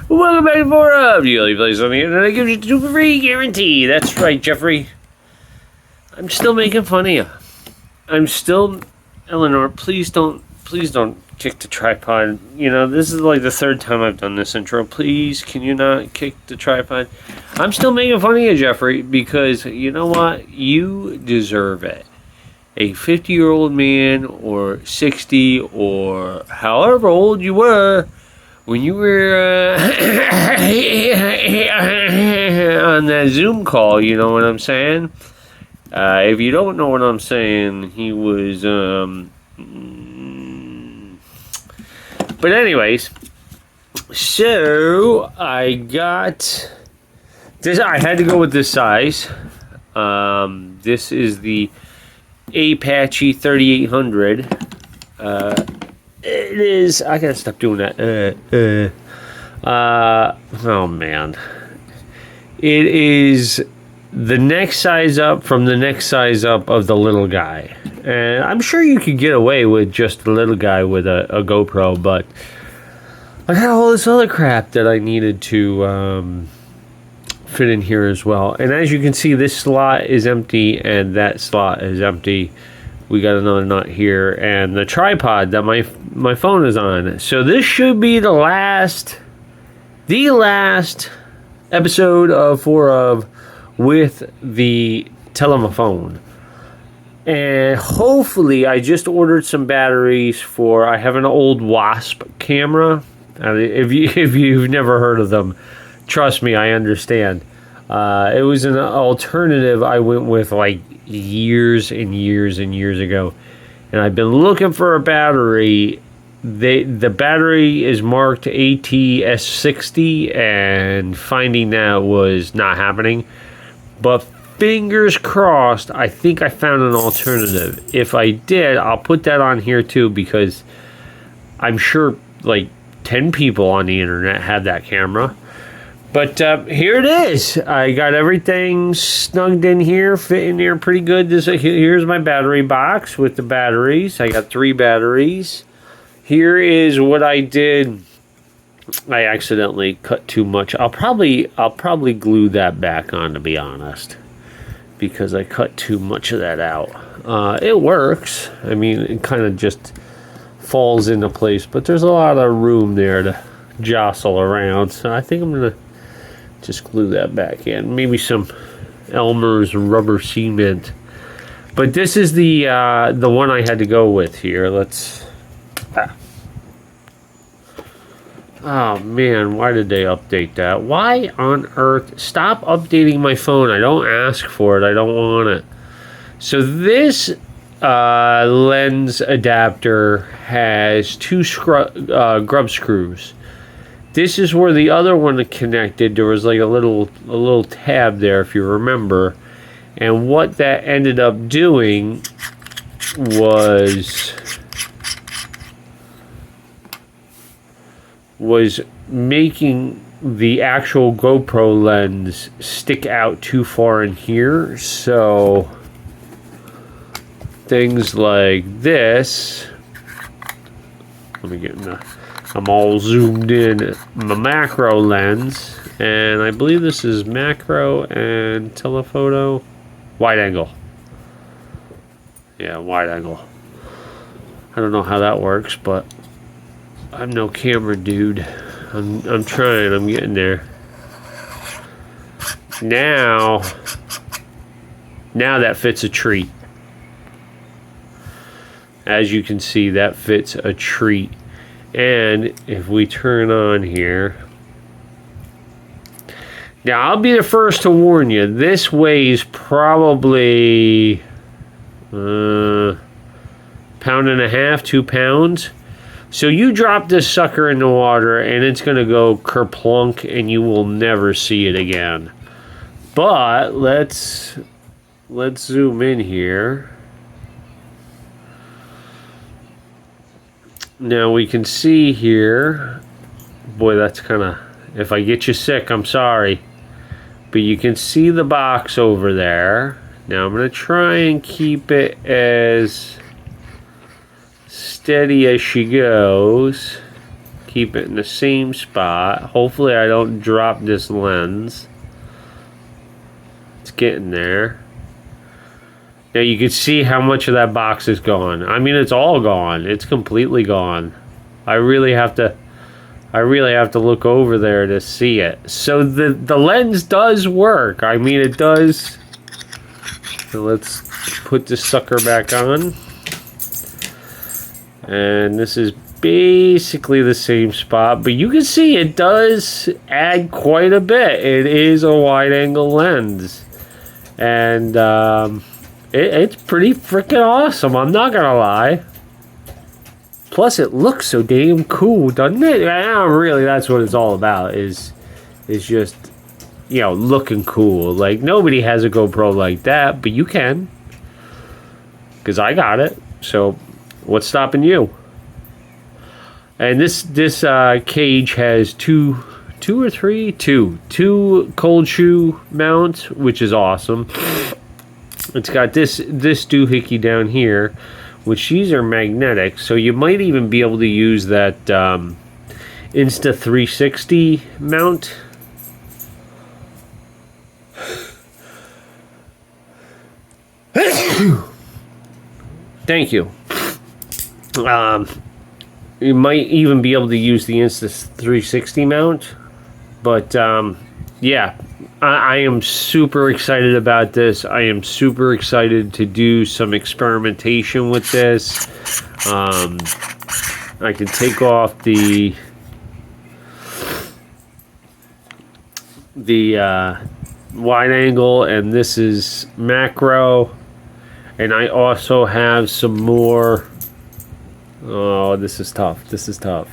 Welcome back for the only place on the internet that gives you 2 for free guarantee. That's right, Jeffrey. I'm still making fun of you. I'm still, Eleanor. Please don't kick the tripod. You know, this is like the 3rd time I've done this intro. Please, can you not kick the tripod? I'm still making fun of you, Jeffrey, because you know what? You deserve it. A 50-year-old man, or 60, or however old you were when you were on that Zoom call, you know what I'm saying? If you don't know what I'm saying, he was, but anyways, so I got this. I had to go with this size. This is the Apache 3800. It is. I gotta stop doing that. Oh man. It is the next size up from the next size up of the little guy, and I'm sure you could get away with just the little guy with a GoPro, but I got all this other crap that I needed to fit in here as well. And as you can see, this slot is empty and that slot is empty. We got another nut here, and the tripod that my phone is on. So this should be the last episode of 4 of with the telephone. And hopefully, I just ordered some batteries for. I have an old Wasp camera. If you've never heard of them, trust me, I understand. It was an alternative I went with like years and years and years ago, and I've been looking for a battery. The battery is marked ATS60, and finding that was not happening. But fingers crossed, I think I found an alternative. If I did, I'll put that on here too, because I'm sure like 10 people on the internet have that camera. But here it is. I got everything snugged in here, fit in there pretty good. Here's my battery box with the batteries. I got 3 batteries. Here is what I did. I accidentally cut too much. I'll probably glue that back on, to be honest, because I cut too much of that out. It works. I mean, it kind of just falls into place, but there's a lot of room there to jostle around. So I think I'm gonna just glue that back in. Maybe some Elmer's rubber cement. But this is the one I had to go with here. Let's. Oh man, why did they update that? Why on earth? Stop updating my phone. I don't ask for it. I don't want it. So this lens adapter has 2 grub screws. This is where the other one connected. There was like a little tab there, if you remember. And what that ended up doing was making the actual GoPro lens stick out too far in here. So things like this. Let me get in the. I'm all zoomed in my macro lens, and I believe this is macro and telephoto, wide angle. Yeah, wide angle. I don't know how that works, but I'm no camera dude. I'm trying. I'm getting there. Now that fits a treat. As you can see, that fits a treat. And if we turn on here, now I'll be the first to warn you, this weighs probably £1.5 pounds, 2 pounds. So you drop this sucker in the water and it's going to go kerplunk and you will never see it again. But let's zoom in here. Now we can see here, boy, that's kind of, if I get you sick, I'm sorry. But you can see the box over there. Now I'm going to try and keep it as steady as she goes. Keep it in the same spot. Hopefully I don't drop this lens. It's getting there. Now you can see how much of that box is gone. I mean, it's all gone. It's completely gone. I really have to look over there to see it. So the lens does work. I mean, it does. So let's put this sucker back on. And this is basically the same spot, but you can see it does add quite a bit. It is a wide angle lens. And it's pretty freaking awesome. I'm not gonna lie. Plus, it looks so damn cool, doesn't it? Really, that's what it's all about. Is just, you know, looking cool. Like, nobody has a GoPro like that, but you can, because I got it. So, what's stopping you? And this cage has two cold shoe mounts, which is awesome. It's got this doohickey down here, which these are magnetic, so you might even be able to use that Insta360 mount. Thank you. You might even be able to use the Insta360 mount, but yeah, I am super excited about this. I am super excited to do some experimentation with this. I can take off the wide angle, and this is macro, and I also have some more. Oh, this is tough. This is tough.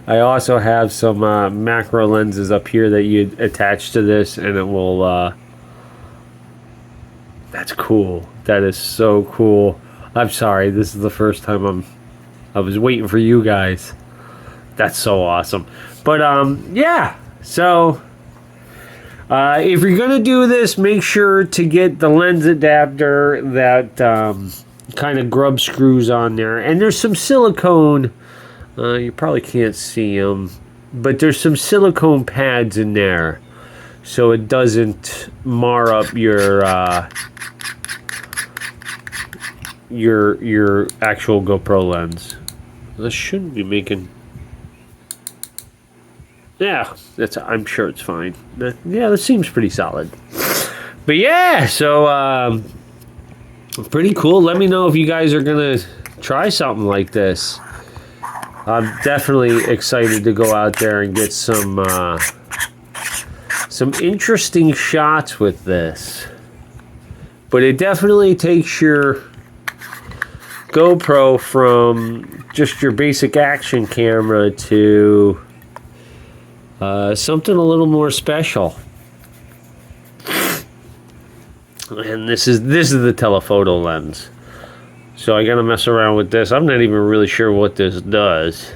I also have some macro lenses up here that you attach to this, and it will. That's cool. That is so cool. I'm sorry. This is the first time I was waiting for you guys. That's so awesome. But yeah. So if you're gonna do this, make sure to get the lens adapter that kind of grub screws on there, and there's some silicone. You probably can't see them, but there's some silicone pads in there, so it doesn't mar up your actual GoPro lens. This shouldn't be making. Yeah, I'm sure it's fine. Yeah, this seems pretty solid. But yeah, so pretty cool. Let me know if you guys are gonna try something like this. I'm definitely excited to go out there and get some interesting shots with this. But it definitely takes your GoPro from just your basic action camera to something a little more special. And this is the telephoto lens. So I gotta mess around with this. I'm not even really sure what this does.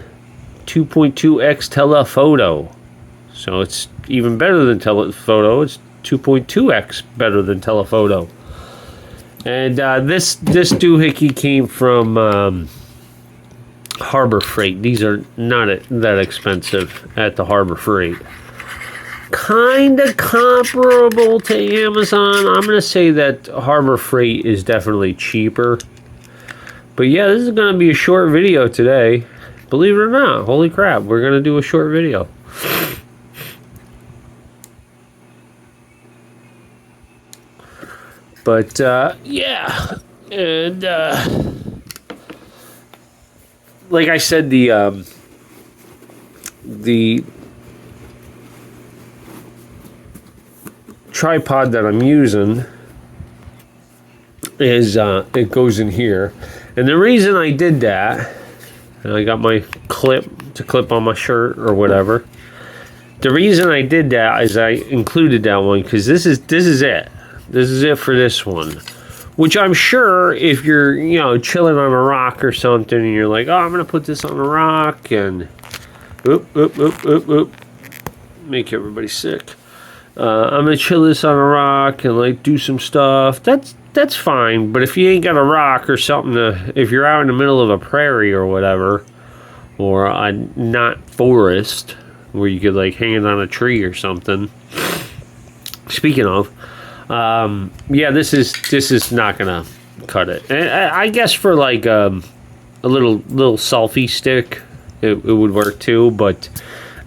2.2x telephoto. So it's even better than telephoto. It's 2.2x better than telephoto. And this doohickey came from Harbor Freight. These are not that expensive at the Harbor Freight. Kinda comparable to Amazon. I'm gonna say that Harbor Freight is definitely cheaper. But yeah, this is going to be a short video today. Believe it or not. Holy crap, we're going to do a short video. But yeah. And like I said, the tripod that I'm using is it goes in here. And the reason I did that, and I got my clip to clip on my shirt or whatever. The reason I did that is I included that one because this is it. This is it for this one. Which I'm sure if you're, you know, chilling on a rock or something and you're like, oh, I'm going to put this on a rock and make everybody sick. I'm going to chill this on a rock and like do some stuff. That's fine, but if you ain't got a rock or something if you're out in the middle of a prairie or whatever, or a not forest where you could like hang it on a tree or something. Speaking of, yeah, this is not gonna cut it. And I guess for like a little selfie stick, it would work too. But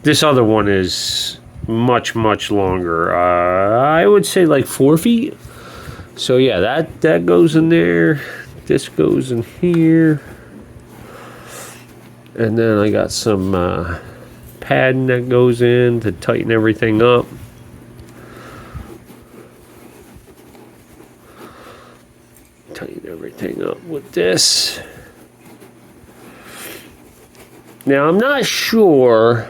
this other one is much longer. I would say like 4 feet. So yeah, that goes in there. This goes in here, and then I got some padding that goes in to tighten everything up. Tighten everything up with this. Now I'm not sure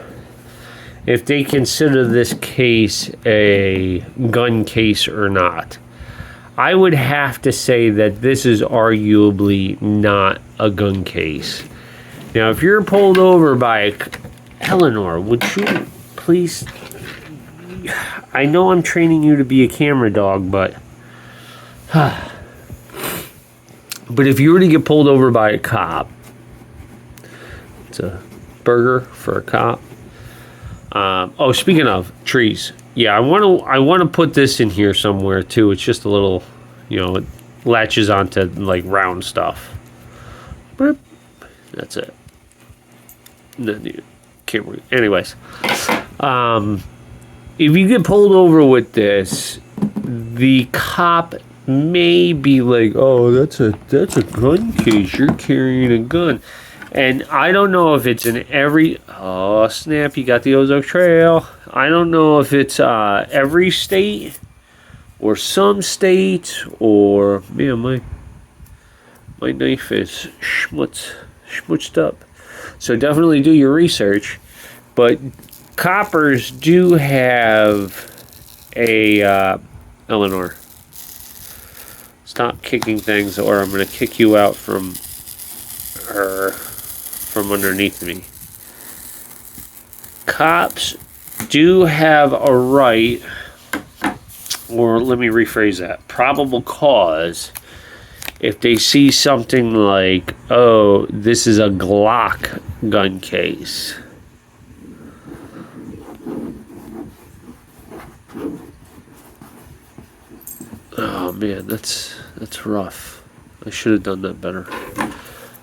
if they consider this case a gun case or not. I would have to say that this is arguably not a gun case. Now, if you're pulled over by Eleanor, would you please... I know I'm training you to be a camera dog, but... but if you were to get pulled over by a cop, it's a burger for a cop. Oh, speaking of trees, yeah, I want to put this in here somewhere too. It's just a little, it latches onto like round stuff. Boop. That's it. Then you can't. Anyways, if you get pulled over with this, the cop may be like, "Oh, that's a gun case. You're carrying a gun." And I don't know if it's in every... Oh, snap, you got the Ozark Trail. I don't know if it's every state or some states or... Man, my knife is schmutzed up. So definitely do your research. But coppers do have a... Eleanor, stop kicking things or I'm going to kick you out from underneath me. Cops do have a right, or let me rephrase that, probable cause, if they see something like, oh, this is a Glock gun case. Oh man, that's rough. I should have done that better.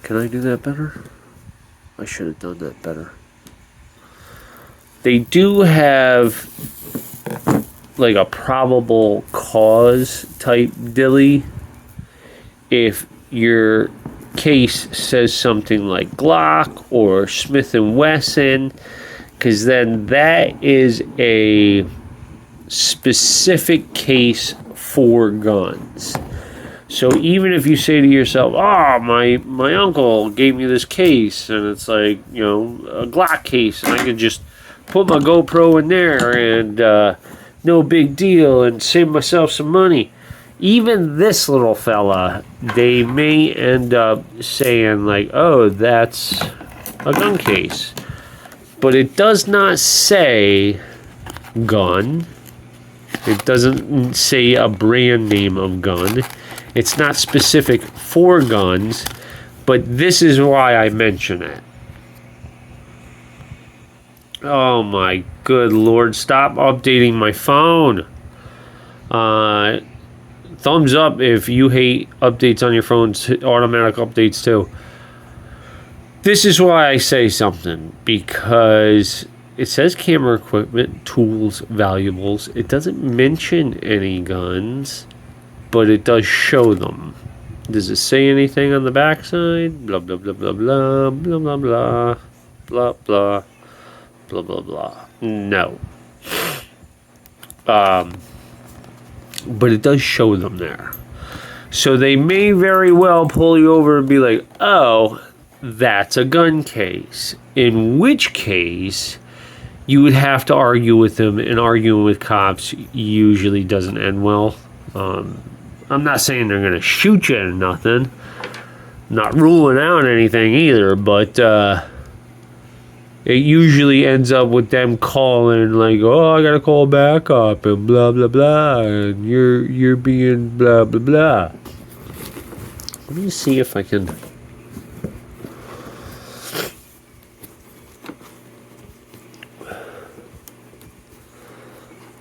Can I do that better? I should have done that better. They do have like a probable cause type dilly if your case says something like Glock or Smith & Wesson, because then that is a specific case for guns. So even if you say to yourself, "Oh, my uncle gave me this case, and it's like, a Glock case, and I can just put my GoPro in there, and no big deal, and save myself some money." Even this little fella, they may end up saying like, "Oh, that's a gun case," but it does not say gun. It doesn't say a brand name of gun. It's not specific for guns, but this is why I mention it. Oh my good Lord, stop updating my phone. Thumbs up if you hate updates on your phones, automatic updates too. This is why I say something, because it says camera equipment, tools, valuables. It doesn't mention any guns, but it does show them. Does it say anything on the backside? Blah, blah, blah, blah, blah, blah, blah, blah, blah, blah, blah, blah, blah. No. But it does show them there. So they may very well pull you over and be like, "Oh, that's a gun case." In which case, you would have to argue with them, and arguing with cops usually doesn't end well. I'm not saying they're going to shoot you or nothing. Not ruling out anything either, but it usually ends up with them calling like, "Oh, I got to call back up," and blah, blah, blah, and you're being blah, blah, blah. Let me see if I can...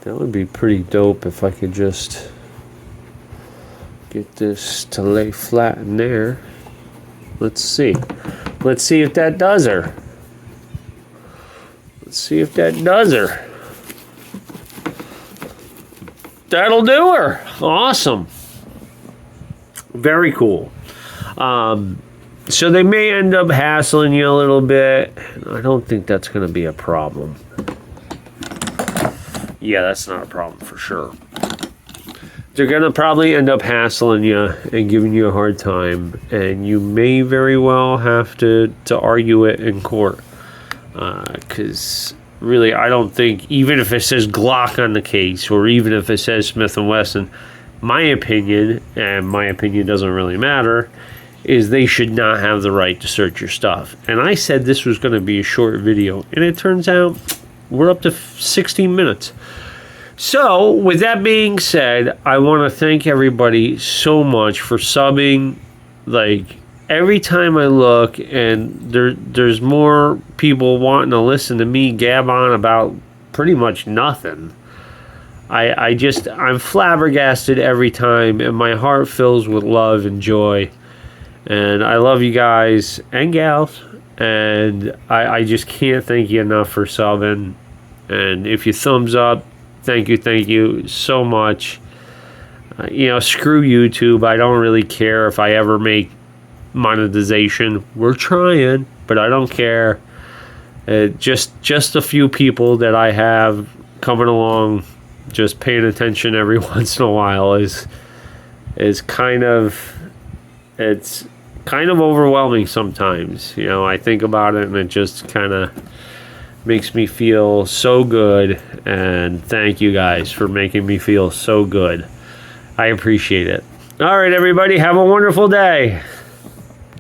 That would be pretty dope if I could just get this to lay flat in there. Let's see. Let's see if that does her. Let's see if that does her. That'll do her. Awesome. Very cool. So they may end up hassling you a little bit. I don't think that's going to be a problem. Yeah, that's not a problem for sure. They're going to probably end up hassling you and giving you a hard time. And you may very well have to argue it in court. Because really, I don't think, even if it says Glock on the case, or even if it says Smith & Wesson, my opinion, and my opinion doesn't really matter, is they should not have the right to search your stuff. And I said this was going to be a short video, and it turns out we're up to 16 minutes. So, with that being said, I want to thank everybody so much for subbing. Like, every time I look and there's more people wanting to listen to me gab on about pretty much nothing. I'm flabbergasted every time, and my heart fills with love and joy. And I love you guys and gals, and I just can't thank you enough for subbing. And if you thumbs up, thank you so much. Screw YouTube. I don't really care if I ever make monetization. We're trying, but I don't care. Just a few people that I have coming along, just paying attention every once in a while is kind of, it's kind of overwhelming sometimes. I think about it and it just kind of makes me feel so good. And thank you guys for making me feel so good. I appreciate it. All right, everybody, have a wonderful day.